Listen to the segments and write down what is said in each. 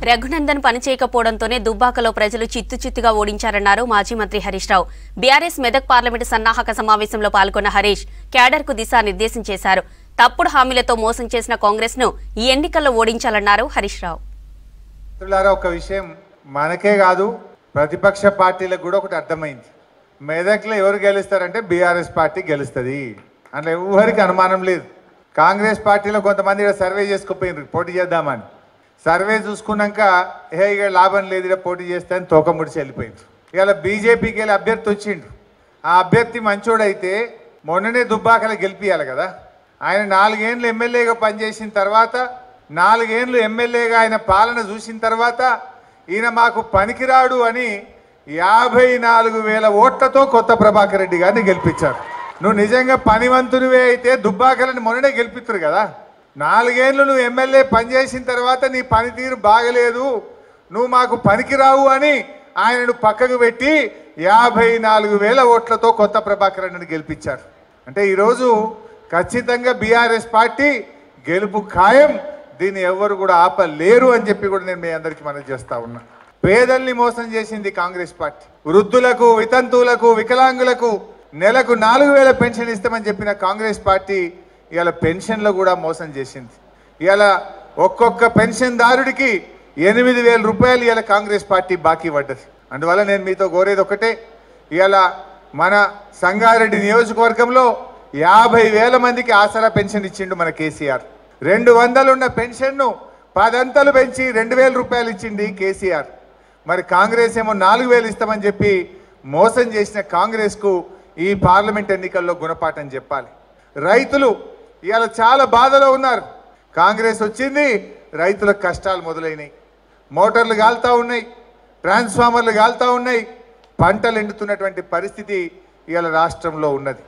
రఘునందన్ పనిచేయకపోవడంతోనే దుబ్బాకలో ప్రజలు చిత్తుచిత్తుగా ఓడించారన్నారు మాజీ మంత్రి హరీష్ రావు. బీఆర్ఎస్ మెదక్ పార్లమెంటు సన్నాహక సమావేశంలో పాల్గొన్న హరీష్ క్యాడర్కు దిశానిర్దేశం చేశారు. తప్పుడు హామీలతో మోసం చేసిన కాంగ్రెస్ ను ఈ ఎన్నికల్లో ఓడించాలన్నారు హరీష్ రావు. ఒక విషయం మనకే కాదు ప్రతిపక్ష పార్టీలకు కూడా ఒకటి అర్థమైంది. మెదక్లో ఎవరు గెలుస్తారంటే బీఆర్ఎస్ పార్టీ గెలుస్తుంది. అందులో ఎవరికి అనుమానం లేదు. కాంగ్రెస్ పార్టీలో కొంతమంది సర్వే చేసుకుపోయినారు పోటీ చేద్దామని. సర్వే చూసుకున్నాక ఇక లాభం లేదు ఇక్కడ పోటీ చేస్తే అని తోక ముడిచి వెళ్ళిపోయింది. ఇవాళ బీజేపీకి వెళ్ళి అభ్యర్థి వచ్చిండు. ఆ అభ్యర్థి మంచోడైతే మొన్ననే దుబ్బాకలు గెలిపియాలి కదా. ఆయన 4 ఏళ్ళు ఎమ్మెల్యేగా పనిచేసిన తర్వాత 4 ఏళ్ళు ఎమ్మెల్యేగా ఆయన పాలన చూసిన తర్వాత ఈయన మాకు పనికిరాడు అని 54,000 ఓట్లతో కొత్త ప్రభాకర్ రెడ్డి గారిని గెలిపించారు. నువ్వు నిజంగా పనివంతునివే అయితే దుబ్బాకలని మొన్ననే గెలిపిస్తారు కదా. 4 ఏళ్ళు నువ్వు ఎమ్మెల్యే పనిచేసిన తర్వాత నీ పనితీరు బాగలేదు, నువ్వు మాకు పనికిరావు అని ఆయనను పక్కకు పెట్టి 54,000 ఓట్లతో కొత్త ప్రభాకర్ రెడ్డిని గెలిపించారు. అంటే ఈరోజు ఖచ్చితంగా బీఆర్ఎస్ పార్టీ గెలుపు ఖాయం. దీన్ని ఎవరు కూడా ఆపలేరు అని చెప్పి కూడా నేను మీ అందరికీ మనవి చేస్తా ఉన్నా. పేదల్ని మోసం చేసింది కాంగ్రెస్ పార్టీ. వృద్ధులకు, వితంతువులకు, వికలాంగులకు నెలకు 4,000 పెన్షన్ ఇస్తామని చెప్పిన కాంగ్రెస్ పార్టీ ఇవాళ పెన్షన్లో కూడా మోసం చేసింది. ఇవాళ ఒక్కొక్క పెన్షన్దారుడికి 8,000 రూపాయలు ఇవాళ కాంగ్రెస్ పార్టీ బాకీ పడ్డది. అందువల్ల నేను మీతో కోరేది ఒకటే, ఇవాళ మన సంగారెడ్డి నియోజకవర్గంలో 50,000 మందికి ఆసరా పెన్షన్ ఇచ్చిండు మన కేసీఆర్. 200 ఉన్న పెన్షన్ను 10 అంతలు పెంచి 2,000 రూపాయలు ఇచ్చింది కేసీఆర్. మరి కాంగ్రెస్ ఏమో 4,000 ఇస్తామని చెప్పి మోసం చేసిన కాంగ్రెస్కు ఈ పార్లమెంట్ ఎన్నికల్లో గుణపాఠం చెప్పాలి. రైతులు ఇవాళ చాలా బాధలో ఉన్నారు. కాంగ్రెస్ వచ్చింది, రైతులకు కష్టాలు మొదలైనాయి. మోటార్లు కాలుతూ ఉన్నాయి, ట్రాన్స్ఫార్మర్లు కాలుతూ ఉన్నాయి, పంటలు ఎండుతున్నటువంటి పరిస్థితి ఇవాళ రాష్ట్రంలో ఉన్నది.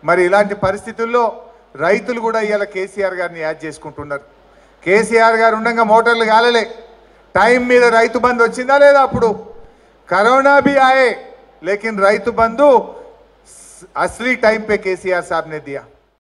మరి ఇలాంటి పరిస్థితుల్లో రైతులు కూడా ఇవాళ కేసీఆర్ గారిని యాడ్ చేసుకుంటున్నారు. కేసీఆర్ గారు ఉండగా మోటార్లు కాలలే, టైం మీద రైతు బంధు వచ్చిందా లేదా? అప్పుడు కరోనా भी आए लेकिन రైతు బంధు असली टाइम पे केसीआर साहब ने दिया.